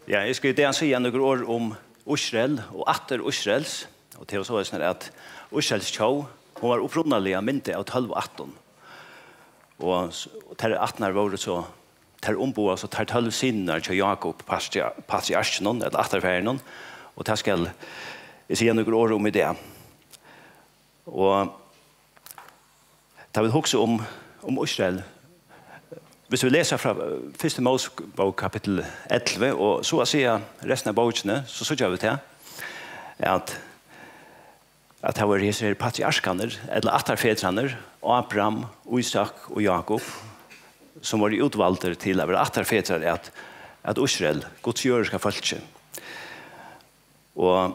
Ja, jeg skal det si noen år om Israel og atter Israels. Og til så er det at Israels tjå, hun var opprunnelige mynte av 12-18. Og til 18 år var det så, til omboa så tar 12 sinner til Jakob, patriarken, eller atterferien, og det skal jeg si noen år om i det. Og det vil huske om Israel. Hvis vi leser fra 1. Mosebok kapittel 11, og så å si resten av bokene, så synes vi til at det var disse patriarkene, eller atterfedrene, Abraham, Isak og Jakob, som var utvalgte til å være atterfedrene at Israel, Guds jødiske folke. Og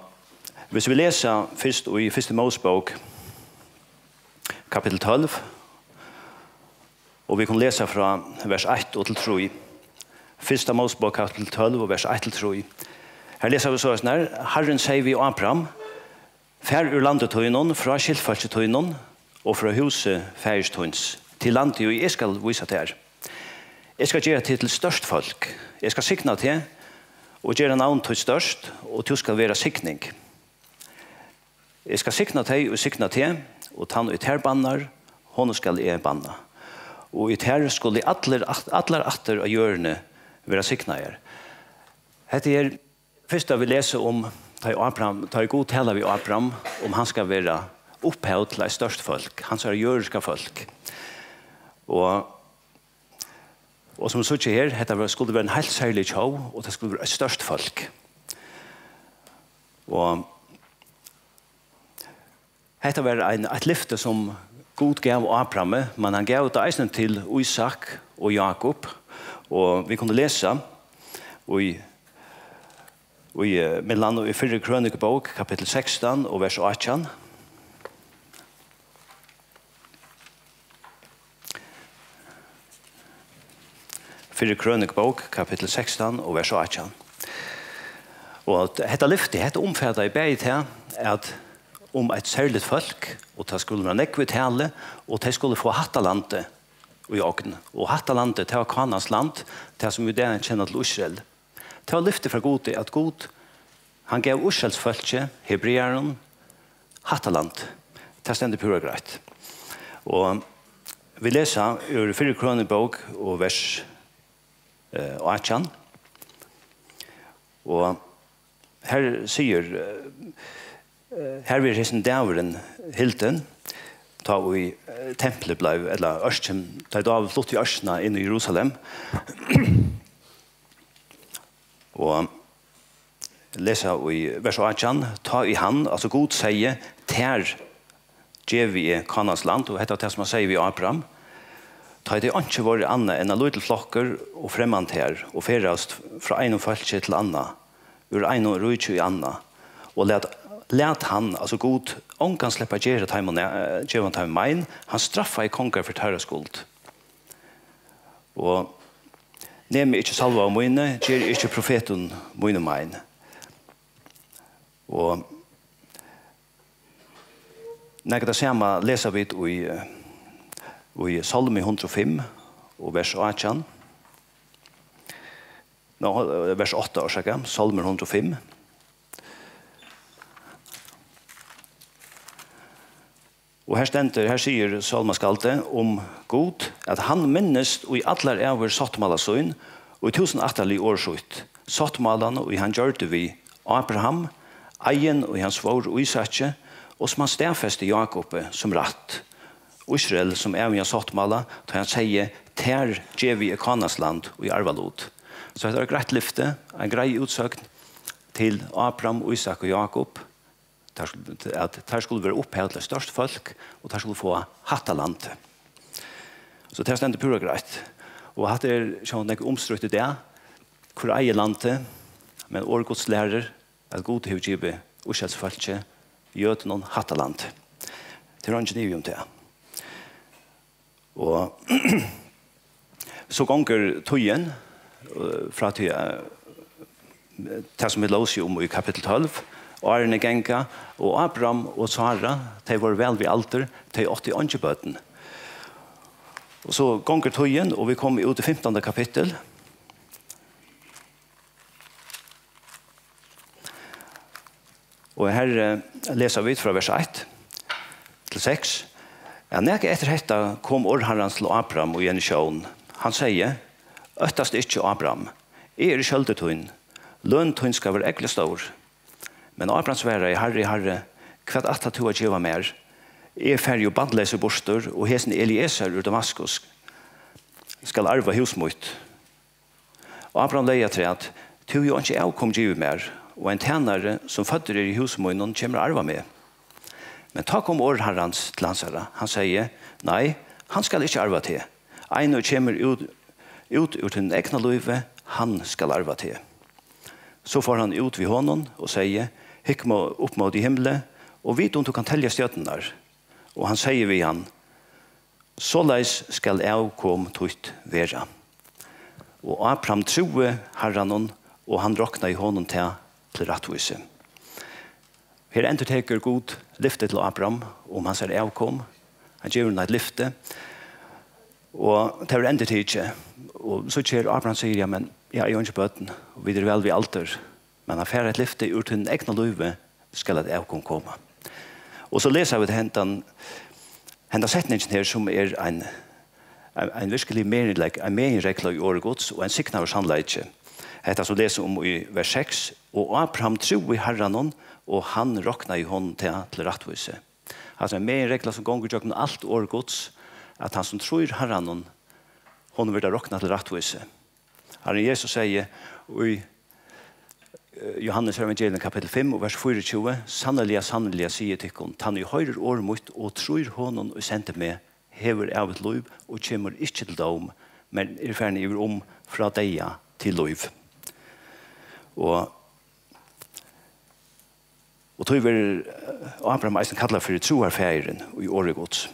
hvis vi leser først i 1. Mosebok kapittel 12, og vi kan lese fra vers 1 til 3. 1. Mosebok kapittel 12 og vers 1 til 3. Her leser vi sånn her. Herren sier vi Abraham, fær ur landet tøynon, fra skiltfalsetøynon, og fra huset færstøyns, til landet og jeg skal vise til her. Jeg skal gjøre til størst folk. Jeg skal sikne til, og gjøre navn til størst, og du skal være sikning. Jeg skal sikne til og sikne til, og tann ut her bannar, hon skal jeg banna. Og i her skulle alle atter av hjørne være sikna her. Dette først vi leser om Abraham, ta god tale vi Abraham, om han skal være opphøyd til et størst folk. Han skal være jødiske folk. Og som så ikke her, dette skulle være en helt særlig tjå, og det skulle være et størst folk. Og dette var et lyfte som God gav Abraham, men han gav det eisen til Isak og Jakob. Og vi kunne lese mellan i 4. krønikebok, kapittel 16 og vers 18. Fyrre krønikebok, kapittel 16 og vers 18. Og dette lyftet, dette omfatter i beid her, at om et særligt folk, og det skulle være nekve tale, og det skulle få Hattalandet i åkene. Og Hattalandet, det var Kanans land, det som vi der kjenner til Israel. Det var lyftet fra God at God, han gav Israels folke, hebreeren, Hattaland. Det stender pura greit. Og vi leser ur 4. krønikebok og vers 18. Og her sier her vil hessen dæveren Hilden ta i tempelet ble, eller Ørsken, da var flott i Ørskene inne i Jerusalem. Og lesa i vers 18, ta i han, altså God sier, ter gjev vi Kanans land, og dette er det som han sier vi Abraham, ta i det ikke var annet enn av lydel flokker og fremmant her, og ferast fra en falske til anna, ur en og rujtje i anna, og let han, altså God, om kan slippe gjøre til mein, han straffa i konger for tørre skuld. Og nemi ikke salva av mine, gjør ikke profeten mine mein. Og når det samme leser vi i Salme 105 og vers 18. Vers 8, Salme 105. Og her sier Salmaskalte om God, at han minnes og i atler over sattmalasøyn, og i 1008 årsut. Sattmalene og i han gjør det vi Abraham, Eien og i hans svår og Isakje, og som han stedfeste Jakob som ratt. Israel som er med sattmala, da han sier, ter gjev vi Kanas land og i arvalod. Så det er et greit lyfte, en grei utsøkt til Abraham, Isak og Jakob, at det skulle være opphøyd til størst folk, og det skulle få Hattalandet. Så det stender pura greit. Og hatt sånn ikke omstrukt i det, hvor eier landet, men årgodslærer, at god har givet Israelsfolket, gjør noen Hattalandet. Det er ikke nye om det. Og så ganger tøyen, fra til det som vi låser om i kapittel 12, Arne Genka og Abraham og Sara, de var vel ved alder, de 80 åndsjebøten. Og så gonger tøyen, og vi kommer ut i 15. kapittel. Og her leser vi fra vers 1 til 6. Ja, når etter dette kom Herrens til Abraham og gjenisjon. Han sier, «Øttast ikke Abraham, jeg i kjøldetøyen, løntøyen skal være ekkelig stor. Men Abraham svarer, Herre, hva at du har givet mer? Jeg ferdig og bandløse borster, og hesen Eliezer ur Damaskus skal arve husmøyt. Og Abraham leier til at du jo ikke avkom givet mer, og en tjenere som fødder i husmøynen kommer arve med. Men ta kom Herrens til hans herre. Han sier, nei, han skal ikke arve til. Ein og kommer ut ur den egna løyve, han skal arve til. Så får han ut vid honom og sier, hikk må opp mot i himmelen, og vit om du kan telja stjøtten der. Og han sier vi han, såleis skal jeg kom tøyt vera. Og Abraham troe Herren, og han råkna i honom til rattvise. Her enterteker god lyfte til Abraham, om han ser avkom. Han gjør han et lyfte, og det var enterteker. Og så kjer Abraham sier, ja, men jeg er jo ikke bøten, og vi er vel ved alter. Men han fer et lyfte ur til den egna løyve, skal et avkom komme. Og så leser vi til hentan setningen her, som en virkelig meningsregler i året gods, og en sikna av sannleitje. Hetta så leser om i vers 6, og Abraham tro i Herren, og han råkna i hånden til rattvise. Altså en meningsregler som gonger gjennom alt året gods, at han som tror Herren, hon vil råkna til rattvise. Herren Jesus sier i Johannes evangelium kapitel 5 og vers 24, sannelig sier til hon, han i høyre år mot og tror honom og sendte meg, hever av et liv og kommer ikke til dom, men er ferdig over fra deia til liv. Og tog vil Abraham eisen kallar for troarfæren i året gods.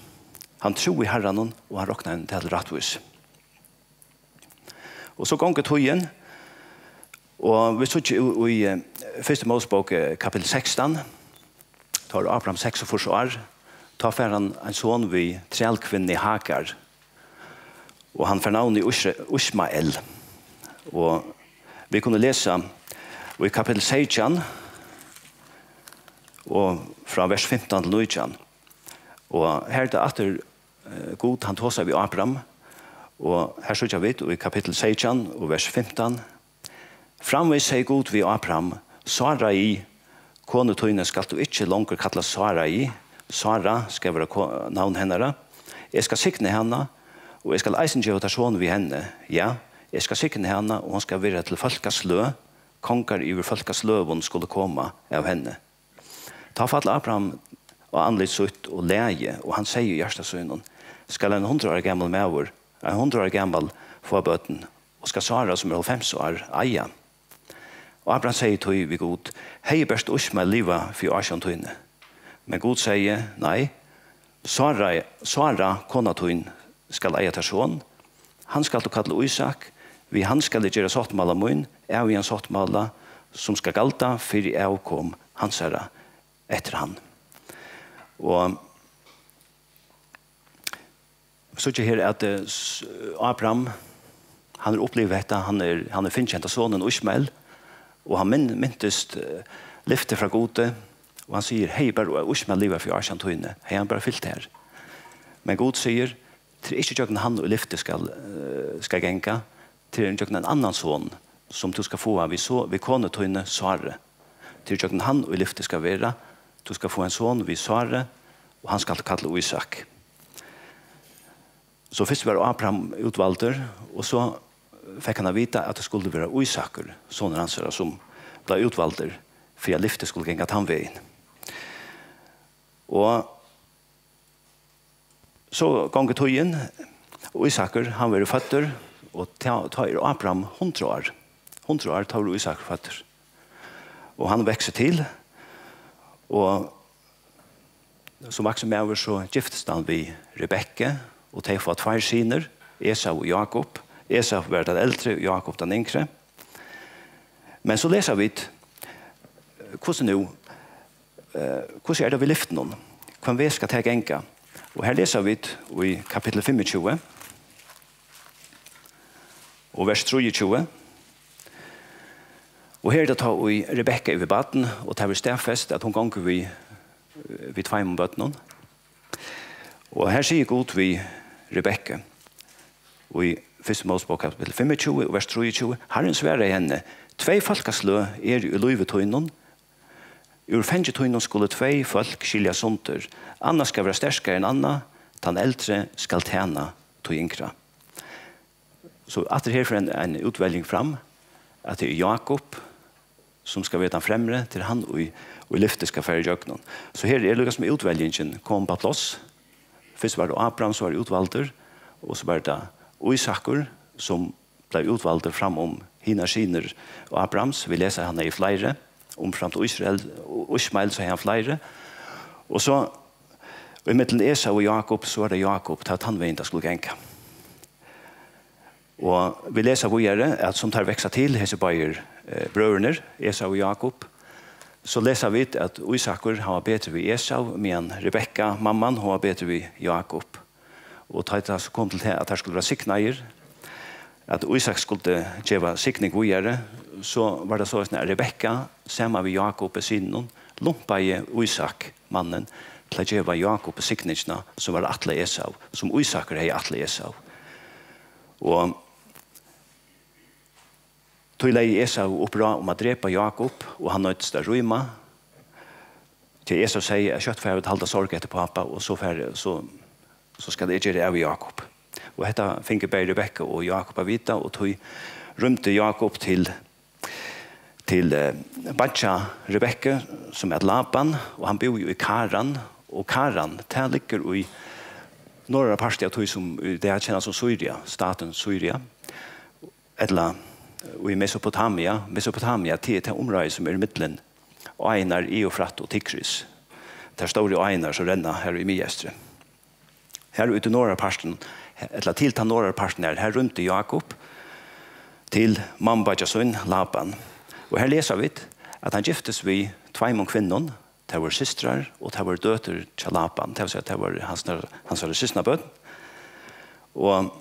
Han tror i Herren og han råkner en til rattvis. Og så gonger togjen, og vi sitter i første Mosebok kapitel 16, tar Abraham 46 år, tar for han en son vid trellkvinne i Hagar, og han får navn i Ishmael. Og vi kunne lese i kapitel 16, og fra vers 15 til 19. Og her er det atter god, han tog seg ved Abraham, og her sier vi i kapitel 16 og vers 15, framvis seg god ved Abraham, Sarai, konetøyne skal du ikke langer kalla Sarai, Sara skal være navn hennara, jeg skal sikne henne, og jeg skal eisen gjøre tasjon ved henne, ja, jeg skal sikne henne, og hun skal være til folkeslø, konger i folkesløven skulle komme av henne. Ta fatt Abraham og anlitt sutt og leie, og han sier i hjertasøynen, skal en 100 år gammel medover, en 100 år gammel få bøten, og skal Sara som 50 år eie. Og Abraham sier til vi god, hei best Ishmael liva for Asjan tøyne. Men god sier, nei, Sara kona tøyne skal eie til sånn, han skal til kalle Isak, vi han skal gjøre sottmala munn, vi en sottmala som skal galta for jeg kom hans herre etter han. Og så ikke her at Abraham, han opplevd dette, han finnkjent av sonen Ishmael, og han myntest lyfte fra gode, og han sier, hei, bare Ishmael livet for Asjan tøyne, hei, han bare fyllt her. Men god sier, til ikke jøkken han og lyfte skal genka, til jøkken en annan son, som du skal få ved konetøyne Sare. Til jøkken han og lyfte skal være, du skal få en son ved Sare, og han skal kalle Isak. Så først var Abraham utvalder, og så fikk han vite at det skulle være Isaker, sonen hans, som ble utvalder, for at lyftet skulle genga tannveien. Og så ganger tøyen, og Isaker, han var føtter, og tar Abraham 100 år. 100 år tar Isaker føtter. Og han vekser til, og som voksen med over så giftes han ved Rebekka, og de får 2 syner, Esau og Jakob. Esau var den eldre, og Jakob den yngre. Men så leser vi hvordan er det vi lyfter noen? Hvem vi skal ta genka? Og her leser vi i kapittel 25, og vers 23. Og her tar vi Rebekka i baden, og tar vi stedfest at hun ganger vi tveim bøtten. Og her sier God vi Rebekka, og i 1. Mosebok kapitel 25 og vers 23, Herren sverre i henne, 2 folkeslø i løyvetøynen, ur fengetøynen skulle 2 folk skilja sunter, Anna skal være sterskere enn Anna, den eldre skal tjene til yngre. Så at det her får en utvelging fram, at det Jakob som skal være den fremre til han og i lyftet skal fære i jøkkenen. Så her er det som utvelgingen kom på plass. Først var det Abraham som var utvalder, og så var det Isaker som ble utvalder fram om hina skiner og Abrahams. Vi leser han i flere, om fram til Israel og Ismael så er han flere. Og så, i middelen Esau og Jakob, så var det Jakob til at han veien skulle genka. Og vi leser videre at som tar veksa til, hese bare brødrene, Esau og Jakob, så leser vi at Isaker har bedre ved Esau, men Rebekka, mamman, hun har bedre ved Jakob. Og da kom til at det skulle være sikneier, at Isak skulle gjøre sikning videre, så var det så at Rebekka, sammen med Jakob i sinnen, lumpa i Isak, mannen, til å gjøre Jakob i sikningene, som var atle Esau, som Isaker er atle Esau. Og tog lei Esau oppra om å drepa Jakob, og han nøydes der røyma. Til Esau sier, jeg kjøtt for jeg vil halda sorg etter pappa, og så skal det gjøre av Jakob. Og dette finner bare Rebekka og Jakob av vita, og tog rymte Jakob til Batja Rebekka, som er Laban, og han bor jo i Karan, og Karan, det ligger i norra parten av tog som det er kjennet som Syria, staten Syria, eller i Mesopotamia. Mesopotamia til området som er i midtelen, og Einar, Eufrat og Tigris. Det er store Einar som renner her i Miestre. Her ute i norra parten, eller til den norra parten her rundt Jakob, til Mambajasun, Laban. Og her leser vi at han giftes vi 2 kvinnor, det var systrar, og det var døter til Laban. Det var hans søsnabød. Og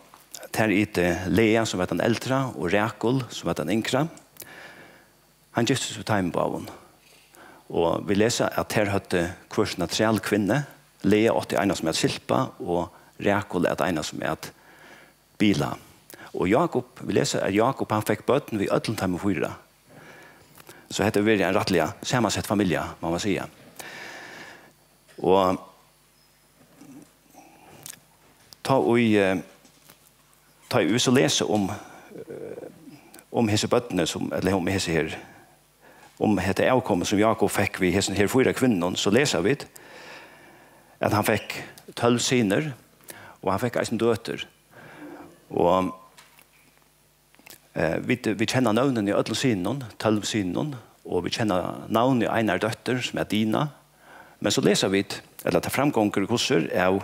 der er Lea, som var den eldre, og Rekul, som var den yngre. Han giftes vi 2 barn. Og vi leser at her hadde kursen av 3 kvinner. Lea er en som er Silpa, og Rekul er en som er Bila. Og Jakob, vi leser at Jakob han fikk bøten ved 4. Så dette var en rettelig sammansett familie, må man si. Og ta vi så lese om hese bøttene, eller om hese her, om hette avkommet som Jakob fikk ved hese her 4 kvinnerne, så leser vi at han fikk 12 syner, og han fikk eisen døter. Og vi kjenner navnen i alle synene, 12 synene, og vi kjenner navnet i Einar døtter, som er Dina. Men så leser vi, eller det framgånger kurser, av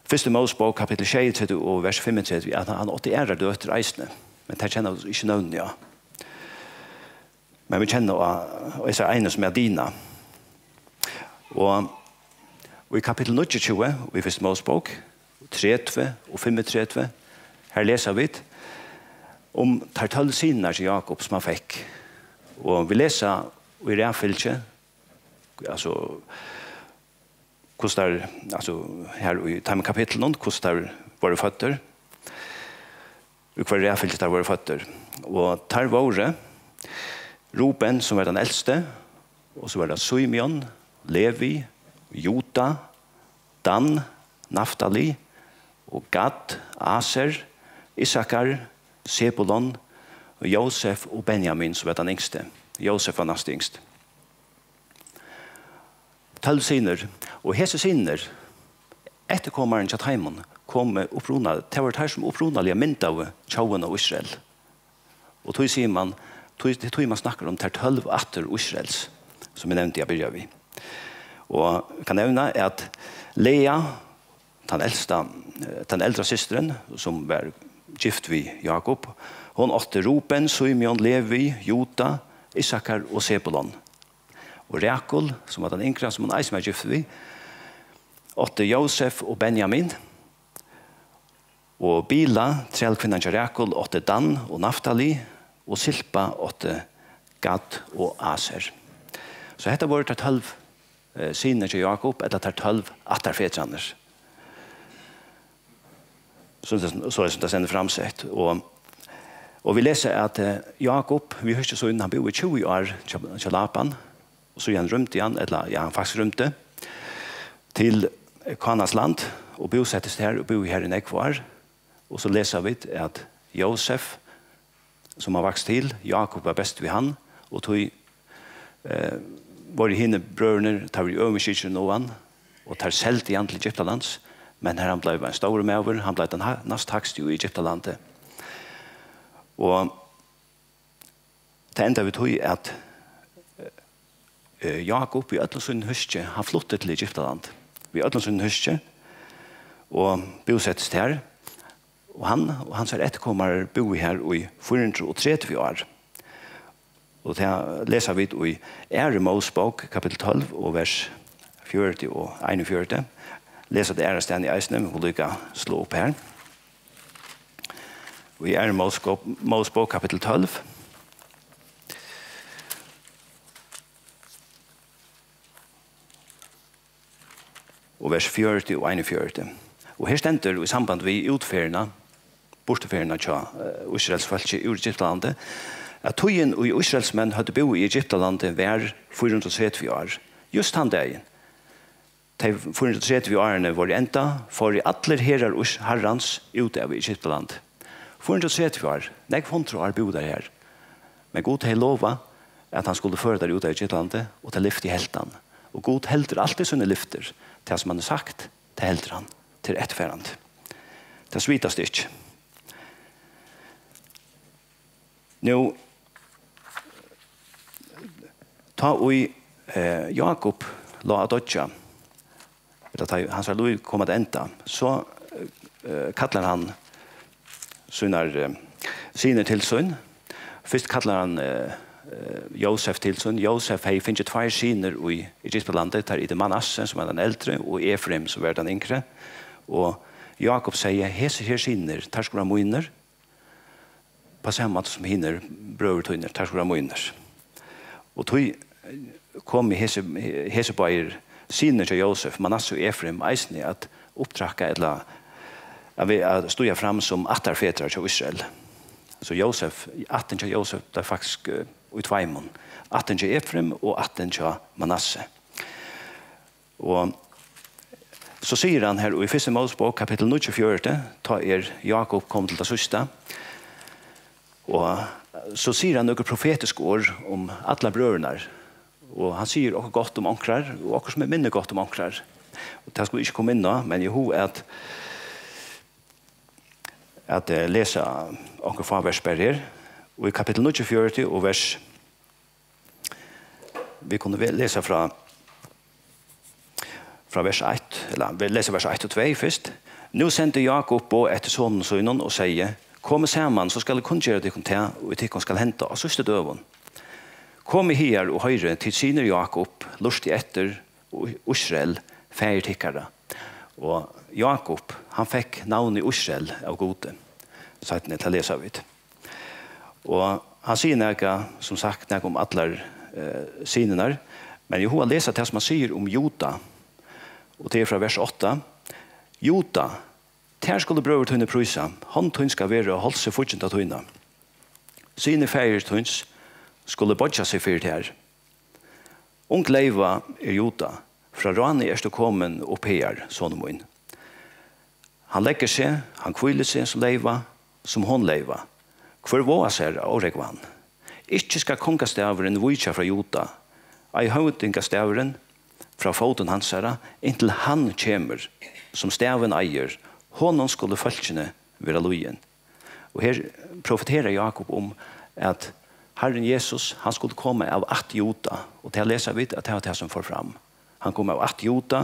1. Mosebok kapitel 6 og vers 35, at han 80 døtter eisene. Men det kjenner vi ikke navnet, ja. Men vi kjenner også ene som er Dina. Og i kapitel 29, i 1. Mosebok, 30 og 35, her leser vi om 12 synene til Jakob som han fikk. Og vi leser i Reafylke, altså hvordan altså her i denne kapitelen, hvordan var føtter, og hva Reafylke der var føtter. Og der var Ruben, som var den eldste, og så var det Simeon, Levi, Juda, Dan, Naftali, og Gad, Aser, Isakar, Sebulon, og Josef og Benjamin, som var den yngste. Josef var næst yngst. 12 syner, og hese syner, etterkommeren til Taimon, kom opprona, det var det som oppronalige mynd av tjauen av Israel. Og tog sier man, det tog man snakker om til 12 atter Israels, som jeg nevnte jeg begynner vi. Og jeg kan nevne at Lea, den eldre systeren, som var gift ved Jakob, hon åtte Ruben, Simeon, Levi, Juda, Isakar og Sebulon. Og Rekul, som var den yngre, som hun eisen var gift ved, åtte Josef og Benjamin. Og Bila, 3 kvinner til Rekul, åtte Dan og Naftali, og Silpa, åtte Gad og Aser. Så dette var det 12 syner til Jakob, eller det 12 attarfetraner. Så er det sender framsett. Og vi leser at Jakob, vi hører så inn, han bor i 20 år til Lapan, og så han rymte igjen, eller ja, han faktisk rymte, til Kanas land, og bosettes her, og bor her i Nekvar. Og så leser vi at Josef, som har vokst til, Jakob var best ved han, og tog var i henne brødene, tar vi øverskikker noen, og tar selv igjen til Egyptalands, men her han ble en stor medover, han ble den nest hakst i Egyptalandet. Og det enda vi tog at Jakob i Øtlandsund huske, han flyttet til Egyptaland. Vi Øtlandsund huske, og bosettes her, og hans etterkommer bor her i 430 år. Og det leser vi i Mosebok, kapitel 12, og vers 40 og 41. Leser det stedet i eisene, vi må lykke slå opp her. Og i Mosebok, kapitel 12. Og vers 40 og 41. Og her stender i samband med utferdene, borteferdene til Israels folk i Egyptalandet, at tøyen og Israels menn hadde bo i Egyptalandet hver 430 år. Just han dagen. De 430 årene var enda for i alle herrer herrens ut av Egyptalandet. 430 år, nek 100 år bo der her. Men Gud har lova at han skulle føre der ut av Egyptalandet og til lyft i heltan. Og Gud helter alltid sånne lyfter til som han har sagt, til helter han, til ettfærand. Det svitast ikke. Nå, ta og Jakob la dødja, eller han sa lov kom at enda, så kallar han sine til sønn. Først kallar han Josef til sønn. Josef har finnet 2 syner i Egyptalandet, der i Manasse, som er den eldre, og Efraim, som er den yngre. Og Jakob sier, hese her syner, der skulle ha moiner, på samme måte som hinner brøvertøyner, der skulle ha moiner. Og tog kom i hesebøyer syner til Josef, Manasse og Efraim, eisne at opptrakka eller at stod fram som attarfetra til Israel. Så Josef, atten til Josef, det er faktisk i 2 mån. Atten til Efraim og atten til Manasse. Og så sier han her i 1. Mosebok, kapittel 24, ta Jakob kom til det siste. Og så sier han noen profetiske ord om alle brødene. Og han sier også godt om ankrar, og også som minner godt om ankrar. Og det skal vi ikke komme inn nå, men jo at lese onker fra vers her. Og i kapittel 24 og vers, vi kunne lese fra vers 1, eller vi leser vers 1 og 2 først. Nå sendte Jakob på etter sonen sønnen og sier, kom sammen, så skal jeg kun gjøre det til, og det skal hente av søste døven. Kom her og høyre til syner Jakob, lustig etter Israel, feirtikkere. Og Jakob, han fikk navnet Israel av gode. Sagt til å lese av det. Og han sier noe, som sagt, noe om alle synene. Men jeg har lest det som han sier om Juda. Og det er fra vers 8. Juda, der skulle brøvertøyne prøysa. Han tøyne skal være og holde seg fortsatt av tøyne. Syne feirtøyne skulle bodja seg for det her. Ung leiva Juda. Fra Rani er det kommet opp her, sånn min. Han legger seg, han kviler seg som leiva, som hon leiva. Hvor våa seg og regva han. Ikke skal kongastaveren vujtja fra Juda. Ei høvdingastaveren fra foten hans herra, inntil han kommer, som staven eier, honom skulle følgene være lojen. Og her profeterer Jakob om at Herren Jesus, han skulle komme av 8 Juda, og til å lese vidt at det var det som får fram. Han kom av 8 Juda,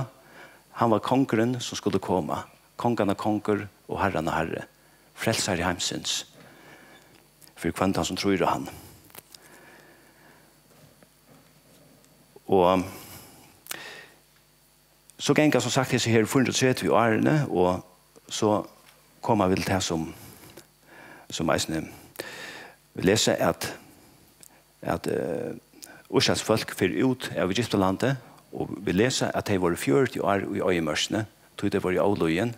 han var kongeren som skulle komme. Kongen er konger, og herren er herre. Frelser i heimsins. For kvant han som tror han. Og så gikk som sagt disse her 430 årene, og så kom han til det som eisene vil lese at Ursels folk fyrir ut av Egyptalandet, og vi leser at de var 40 år i øyemørsene, tog det var i avløyen.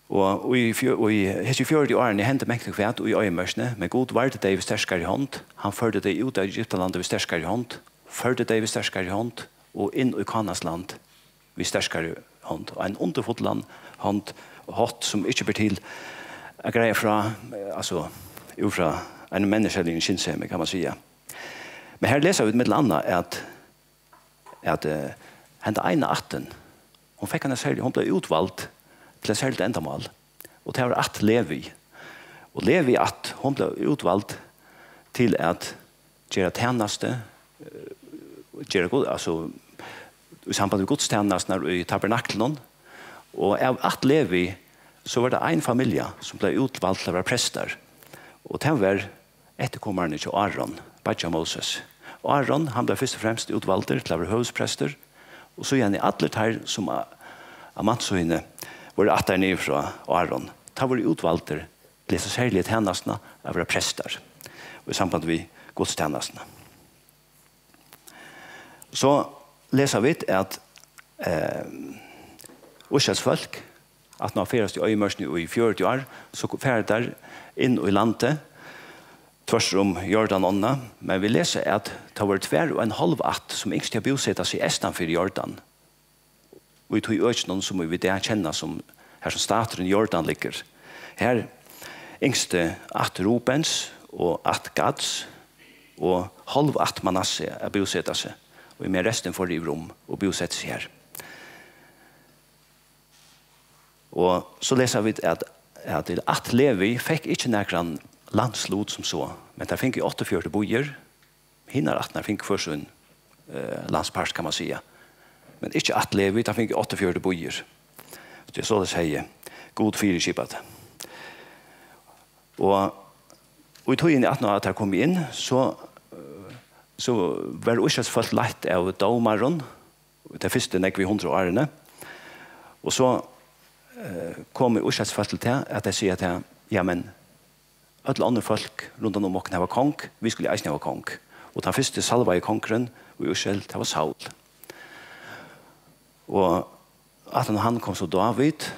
Og i 40 årene hendte mektig kvært i øyemørsene, men god var det de ved sterskere i hånd. Han førte det ut av Egyptalandet ved sterskere i hånd, førte det ved sterskere i hånd, og inn i Kanas land ved sterskere i hånd. Og en underfotland hånd, hatt som ikke blir til å greie fra, altså, fra en menneskelig kinnsemme, kan man sige. Men her leser vi med annet at henne ene atten, hun fikk henne særlig, hun ble utvalgt til et særlig endamål, og det var at Levi. Og Levi at hun ble utvalgt til at gjøre tjeneste, gjøre god, altså i samband med godstjenestene i tabernaklen, og av at Levi så var det en familie som ble utvalgt til å være prester, og det var etterkommerne til Aaron, Badja Moses. Aaron, han ble først og fremst utvalgt til å være høvdsprester, og så igjen i alle her som av mannsøyene var at der nede fra Aaron. Da var de utvalgt til å særlige tjenestene av å være prester, og i samband med godstjenestene. Så leser vi at Ursels folk, at når feres i øyemørsene i 40 år, så ferer der inn i landet, tvers Jordan ånda, men vi leser at det var 2,5 att som yngst til å bosette seg i Estanfyr Jordan. Og vi tog i øyene som vi det kjenner som her som staten Jordan ligger. Her yngste at Rubens og at Gads og halv at Manasse er bosette seg. Og med resten får de rom og bosette seg her. Og så leser vi at Levi fikk ikke nærkere landslod som så, men der fikk 48 bojer, hinner at der fikk først en landspars, kan man sige. Men ikke at Levi, der fikk 48 bojer. Det er så det sier, god fyreskipet. Og i tog inn i 18 år at jeg kom inn, så var Ursels folk lett av domaren, det første nekk vi 100 årene, og så kom Ursels folk til at jeg sier til ja, men alle andre folk rundt om åkne var kong, vi skulle eisne være kong. Og den første salva i kongren, og Ursel, det var Saul. Og at han kom så David,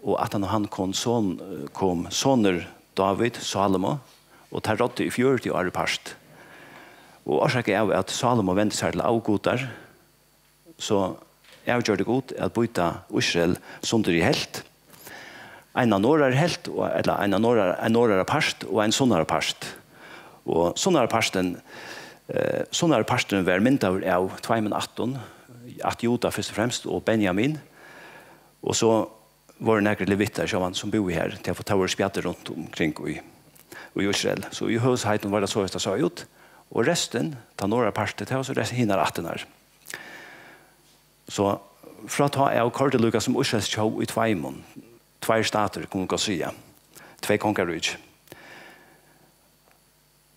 og at han kom soner David, Salomo, og det rådde i 40 år parst. Og årsaken er at Salomo vendte seg til avgodar, så jeg gjør det godt at byta Ursel sonder i helt. En av några helt, eller en några parst, og en sånnare parst. Og sånnare parsten var myndet av 2,18, at Joda først og fremst, og Benjamin. Og så var det nægre levitter som bor her, til å få ta våre spjatter rundt omkring i Israel. Så i høvsheten var det så det sa ut, og resten, ta några parster til, og så resten hinner 18 her. Så fra å ta av kordeluka som Ursels tjov i Tveimon, 2 stater, kunne man si. 2 kongerrydg.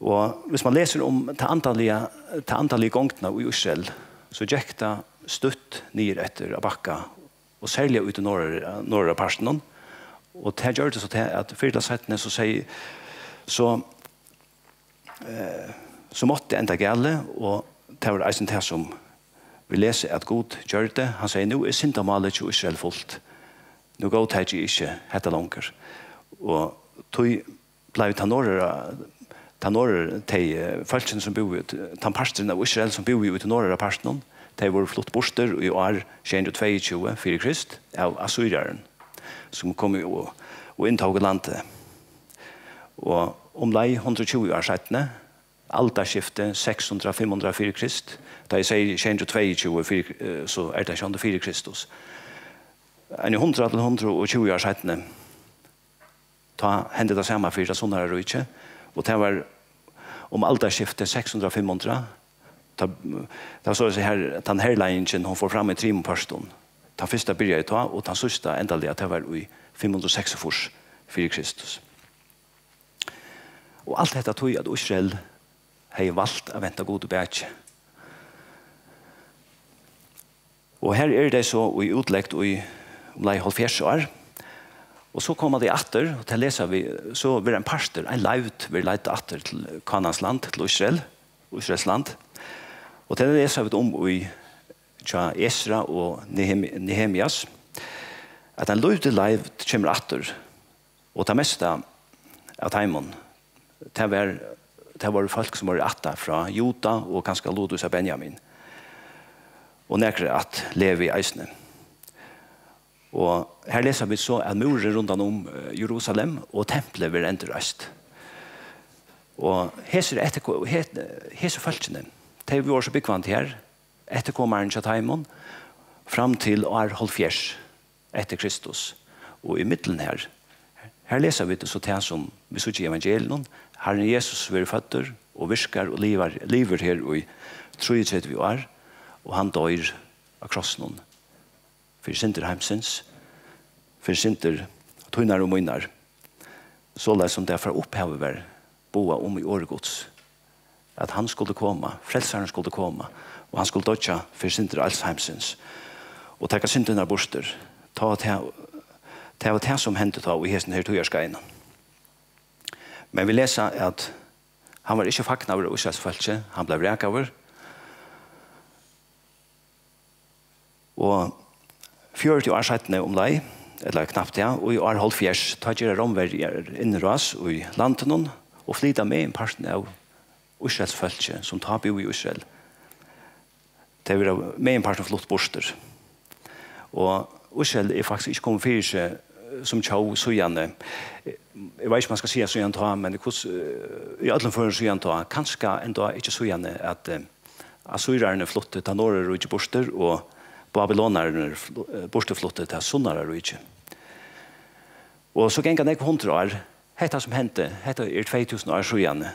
Og hvis man leser om det antallige gongtene i Ursel, så gikk det stutt ned etter Abakka, og særlig ut i norra parsten. Og det gjør det så til at fyrlasettene så sier så måtte enda gale, og det var eisen til som vi leser at God gjør det. Han sier, nå syndamalet til Israel fullt. Nå går det ikke hette langer. Og tog ble tanårere til folkene som bor ut, tannparsteren av Israel som bor ut i norra parsten, de var flott borster i år 22 for Krist av Assyreren, som kom og inntog landet. Og lei 120 år settene, alderskiftet 600-500 for Krist, da jeg sier 22 så det 24 Kristus. En 100-120 år settene, da hendte det samme for sånne her rydde, og det var alderskiftet 600-500, da så jeg her, den her legningen, hun får fram i trimparsten. Den første begynte jeg ta, og den sørste endelig at det var i 506 for Kristus. Og alt dette tog at Israel har valgt å vente gode bætje. Og her det så i utleggt i 70 år, Og så kommer de atter, og til leser vi, så blir en pastor, en leivt, vi leiter atter til Kanans land, til Israel, Israels land. Og til leser vi om i Esra og Nehemias, at en leivt leivt kommer atter, og det meste av teimen, det var folk som var atter fra Juda og kanskje Lodus av Benjamin, og nekre at leve i eisene. Og her leser vi så at murer rundt om Jerusalem og tempelet vil endreist. Og hese følgene, det vi var så byggvant her, etterkommeren til Taimon, fram til år 70 etter Kristus. Og i middelen her leser vi det så til som vi så ikke i evangelien, Herren Jesus vil føtter og virker og lever her i 33 år, og han dør av krossen for synder heimsins, for synder tøynar og munnar, så som det fra opphavet var boa i åregods, at han skulle komme, frelseren skulle komme, og han skulle dødja for synder alls heimsins, og takka synderne borster, det var det som hendte da i hesten her tøyarskeiene. Men vi leser at han var ikke fakna over Israelsfølge, han ble vrek over, og 40 år settene om deg, eller knappt ja, og i år 70 tar jeg romverdier innras i landet og flytta med en parten av Israels følge som tar bo i Israel. Det var med en parten flott borster. Og Israel faktisk ikke kommet for seg som tjau søgjane. Jeg vet ikke man skal si søgjane ta, men i alle forhold søgjane ta, kanskje enda ikke søgjane at assyrerne flottet av Norge og ikke borster, og babylonerne borteflottet til sunnere og ikke. Og så gikk han ikke 100 år. Dette som hendte, dette 2000 år siden.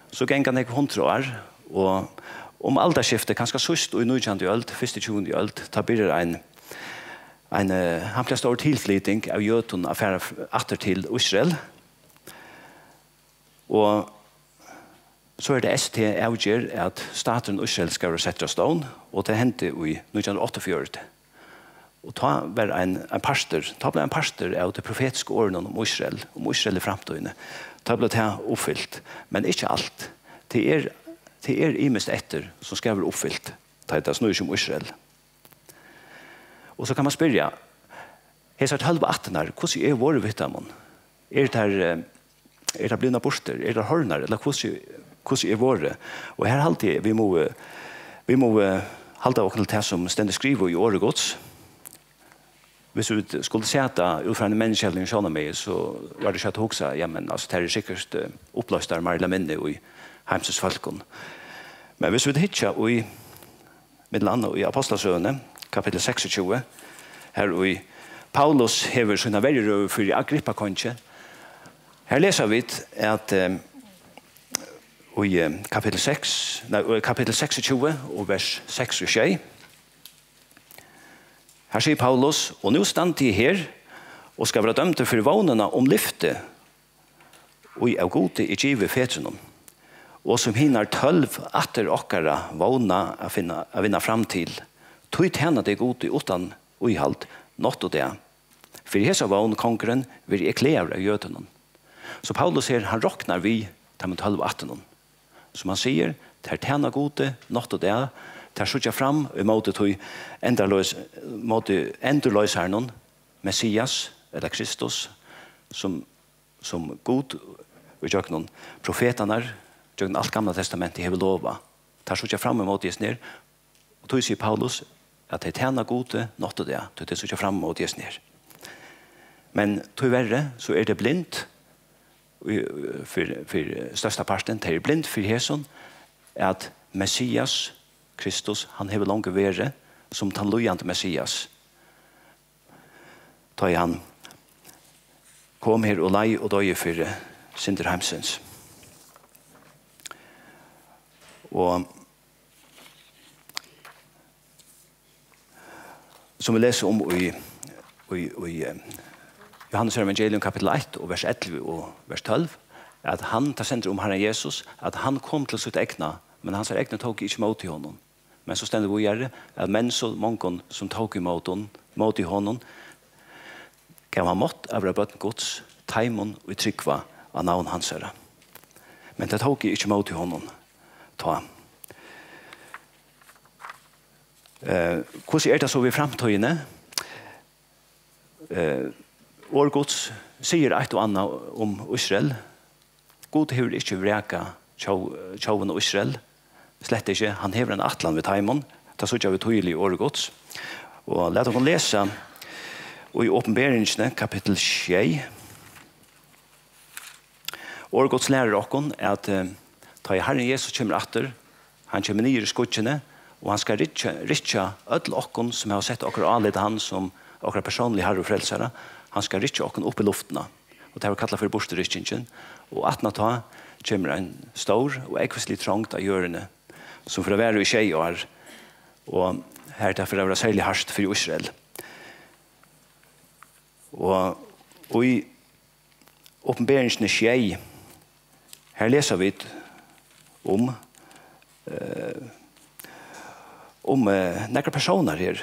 Så gikk han ikke 100 år, og om alderskiftet, kanskje søst og i 19. øld, 20. øld, da blir det han ble stor tilflytting av jøten affære atter til Israel. Og så det ST avgjør at staten Israel skal være sett av stånd, og det hendte i 1948. Og da var en pastor, da ble en pastor av det profetiske årene om Israel i fremtiden. Da ble det oppfylt, men ikke alt. Det imest etter som skal være oppfylt, det snur ikke om Israel. Og så kan man spørre, hese 12-18, hvordan våre vittamon? Det blivna borster? Det hørner? Eller hvordan våre? Og her alltid, vi må halda oss til det som stendig skriver i åregods. Hvis vi skulle se at ut fra en menneskjælling sånn meg, så var det ikke at hoksa, ja, men altså, det sikkert oppløst der mer eller mindre i heimses folken. Men hvis vi hittar i middelandet i Apostlasøene, kapitel 26, her i Paulus hever sina verrerøver for i Agrippa-konje. Her leser vi at i kapitel 26 og vers 6 og 7, her sier Paulus, og nå stand de her og skal være dømte for vånene om lyfte og av gode i givet fetrenom, og som hinner 12 atter okkara våna å vinne fram til. Tog tjene det gode utan uhalt, nått og det. For hesa vån konkurren vil eklever av jødenen. Så Paulus sier, han råknar vi til 12-18. Som han sier, det er tjene gode, nått og det, det er sutja fram i måte til enderløsherren, Messias, eller Kristus, som god, og gjør noen profetene, gjør alt gamle testamentet hever lova. Det er sutja fram i måte jesner, og tog sier Paulus, at det tjener gode, nått og det, det er sutja fram i måte jesner. Men tog verre, så det blind, for største parten, det blind for Jesus, at Messias, Kristus, han hever langt være som den lojande Messias. Da han kom her og lei og døye for Sinterheimsens. Og som vi leser om i Johannes evangelium kapitel 1 og vers 11 og vers 12, at han tar sender om Herren Jesus, at han kom til sitt egna, men hans egna tok ikke mot i honom. Men så stender vi gjøre at menn så mange som tok i mot i honom, gav han mått av bøtten Guds, taimon og trykva av navn hans herre. Men det tok ikke mot til honom. Ta. Hvordan det så vi fremtøyene? Vår Guds sier et og annet om Israel. God har ikke vreka tjauven og Israel. Slett ikke. Han hever en atlan ved taimon. Det så ikke vi tydelig i vår Guds. Og let oss lese og i åpenberingsene kapittel 6. Vår Guds lærer okken at ta i Herren Jesus kommer atter, han kommer nye i skutsjene, og han skal ritja ødel okken som har sett okker anlede han som okker personlig herre og frelsere. Han skal ritja okken opp i luftene. Og det har vi kallet for borsteristingen. Og atna ta kommer en stor og ekvislig trångt av hjørene, som for å være i tjej år, og her derfor er det særlig hardt for Israel. Og i åpenberingsene tjej, her leser vi om nekre personer her.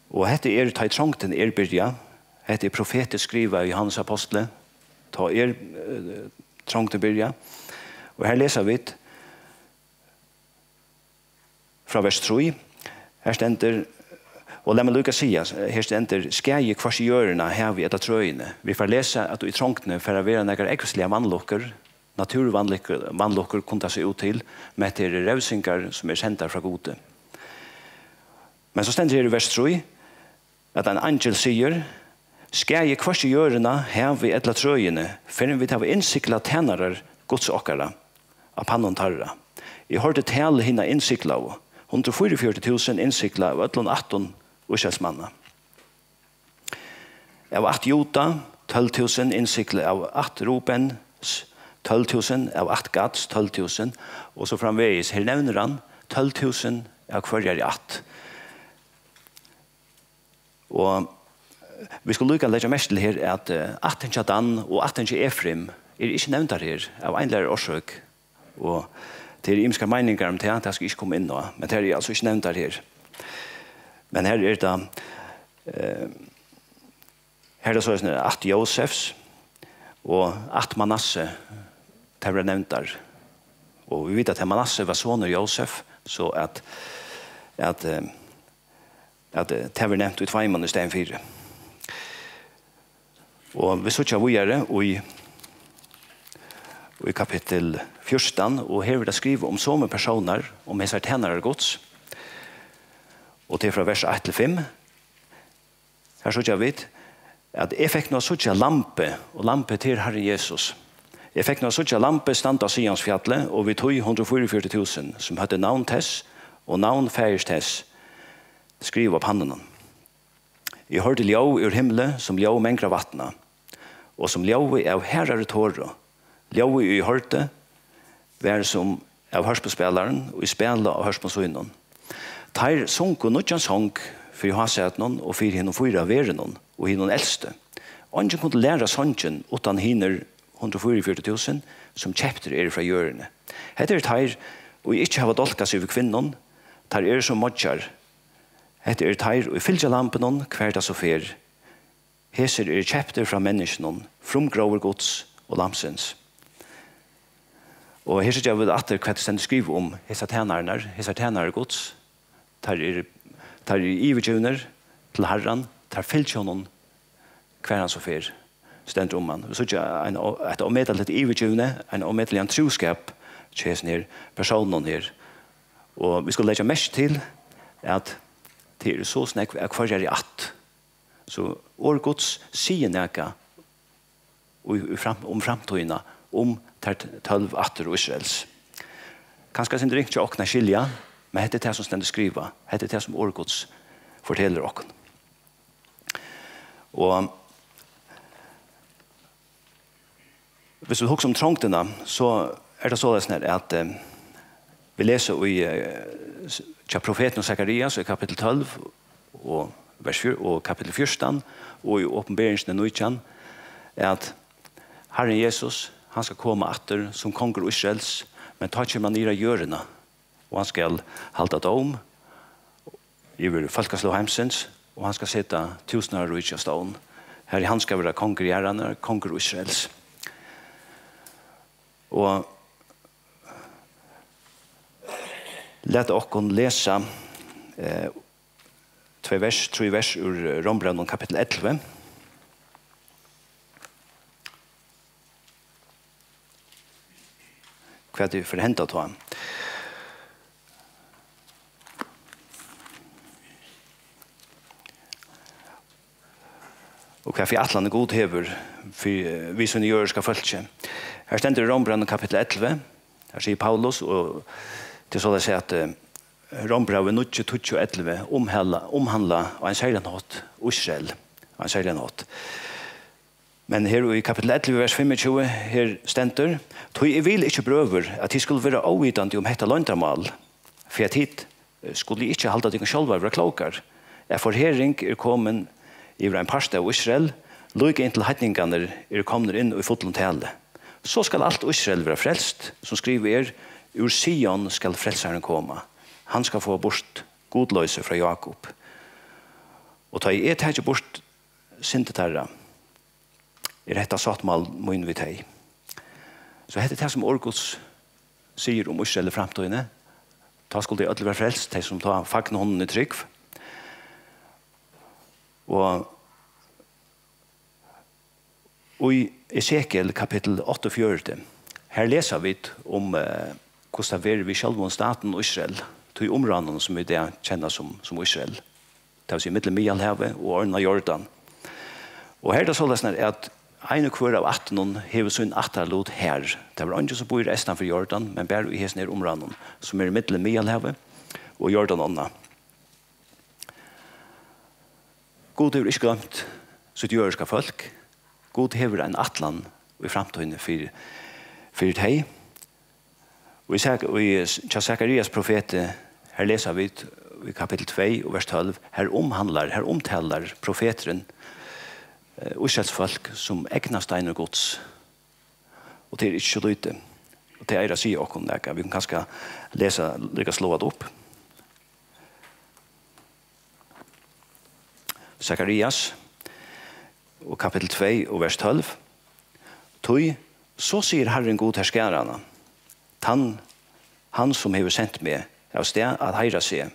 Og dette ta i trångten byrja. Dette profetisk skrivet i Johannes apostle. Ta trångten byrja. Og her leser vi fra vers 3. Her stender, og la meg lukka sia, her stender, skæje kvars i hjørna her vi etter trøyene. Vi får lese at i trångtene for å være nekre ekvislige vannlokker, naturvannlokker kunne ta seg ut til, med etter revsingar som sendt fra gode. Men så stender det i vers 3 at en angel sier, skæje kvars i hjørna her vi etter trøyene, for vi tar innsikla tænarer gods okkara, av pannon tarra. Jeg hørte tale hinna innsikla av, 144.000 innsikla av 18 Israelsmanna. Av 8 Jota, 12.000 innsikla av 8 Rubens, 12.000 av 8 Gads, 12.000, og så framvegis, her nevner han 12.000 av kvarjar i 8. Og vi skal lukka legge mest til her at 18 Dan og 18 Efrim ikke nevnt her av en lærer årsøk, og det imska meningar om det, det skal ikke komme inn nå, men det altså ikke nevnt her. Men her det her det så sånn at Josefs og at Manasse det var nevnt der. Og vi vet at Manasse var soner Josef, så at det var nevnt ut Tveimann i stedet 4. Og vi så ikke videre i kapittel 14, og her vil det skrive om somme personer, om hesar tænare gods. Og til fra vers 1-5, her så jeg vet, at jeg fikk noe sånn lampe, og lampe til Herre Jesus. Jeg fikk noe sånn lampe stand av Sions fjallet, og vi tog 144.000, som hadde navn Tess, og navn Færs Tess, skriv av pannene. Jeg hørte ljau ur himmelen, som ljau mengre vattna, og som ljau av herrere tåre, ljau i hørte, vær som av hørspespilleren, og i spela av hørspesøynen. Teir sunko nødjan sång, for å ha sett noen, og for henne 4 verden, og henne eldste. Ongen kunne lære sången, utan henne 144.000, som kjepter fra hjørene. Hette teir, og ikke hava dolka seg over kvinnen, teir som modjar. Hette teir, og i fylgja lampen, hver så fer. Heser kjepter fra menneskene, frumgrover gods og lamsens. Og her sier jeg atter hva det stender skrive om hese tænare gods. Tar ivertjuner til Herren, tar fylkjonen hver han så fer. Stender om han. Vi sier et omedelig ivertjune, en omedelig en troskap til hese personen her. Og vi skal legge mest til at det så snakk hver i 8. Så vår gods sier nekka om framtøyene, om 12 atter og Israels. Kanskje sin drink til åkna skilja, men dette det som stender skriva. Dette det som Årgods forteller åkna. Og hvis vi husker om trångtene, så det så at vi leser i profeten Zakarias i kapittel 12 og vers 4 og kapittel 14 og i åpenberingsene 19 at Herren Jesus han skal komme atter som konger Israels, men tar ikke man nere hjørene, og han skal halda dom i folkeslå heimsens, og han skal sette tusener av rydtja stånd Her han skal være konger i Herren, konger Israels. Og let oss lese 3 vers ur Rombrevnen kapitel 11. Hva er det for hentet til ham? Og hva for atlande god hever for vi som gjør skal følge. Her stender Rombrevnen kapitel 11. Her sier Paulus, og det er så det sier at Rombrevet 9:11 omhandla av en særlig nåt Israel, av en særlig nåt. Men her i kapitel 11, vers 25, her stender, «Tog jeg vil ikke brøver at de skulle være avvidende om hette løndramal, for at hit skulle jeg ikke halda deg selv være klokere. Jeg forhering kommet i en parst av Israel, lykke inntil hetningene kommet inn i fotlen tale. Så skal alt Israel være frelst, som skriver ur Sion skal frelseren komme. Han skal få bort godløse fra Jakob. Og ta i tar ikke bort syndeterra, dette sattmål må vi ta. Så dette er det som Orgos sier om Israel i fremtiden. Da skulle de alle være frelst, de som tar fagne hånden i trygg. Og i Esekiel kapitel 48, her leser vi om hvordan det er vi selv om staten Israel, til områdene som vi det kjenner som Israel. Det vil si middel Middelhavet og Orna Jordan. Og her er det sånn at en hver av 18 hever sin atterlod her. Det var andre som bor i resten for Jordan, men bare i hesten her områdene, som er middel Middelhavet og Jordan Onna. God hever ikke glemt sitt jødiske folk. God hever en atlan i fremtiden for deg. Og i Zakarias profete, her leser vi i kapitel 2 og vers 12, her omtaler profeteren Israels folk som egna steiner gods. Og det er ikke så lite. Og det er å si åkken der. Vi kan kanskje lese, lykke slå det opp. Zakarias, og kapitel 2 og vers 12. Tøy, så sier Herren god herskærerne, han som hever sendt meg av sted at heira seg.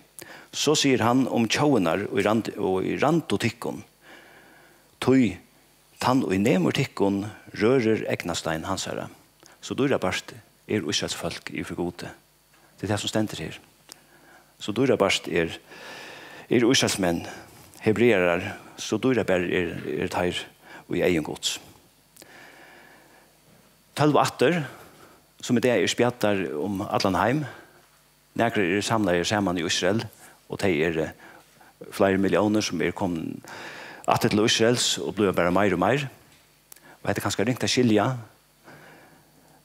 Så sier han om tjaunar og i rand og tikkon. Tøy, tann og i nemur tikkon rører egnastein hans herre. Så dura barst Israels folk i for gode. Det er det som stender her. Så dura barst Israels menn, hebreerar, så dura ber teir og i egen gods. 12 atter, som det spjattar om Atlanheim, nekrar samlet sammen i Israel, og det flere millioner som kommet atter til Israels og blir bare mer og mer. Og det er kanskje ringt å skilja,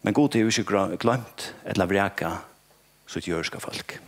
men god er jo ikke glemt et lavreka sitt jødiske folk.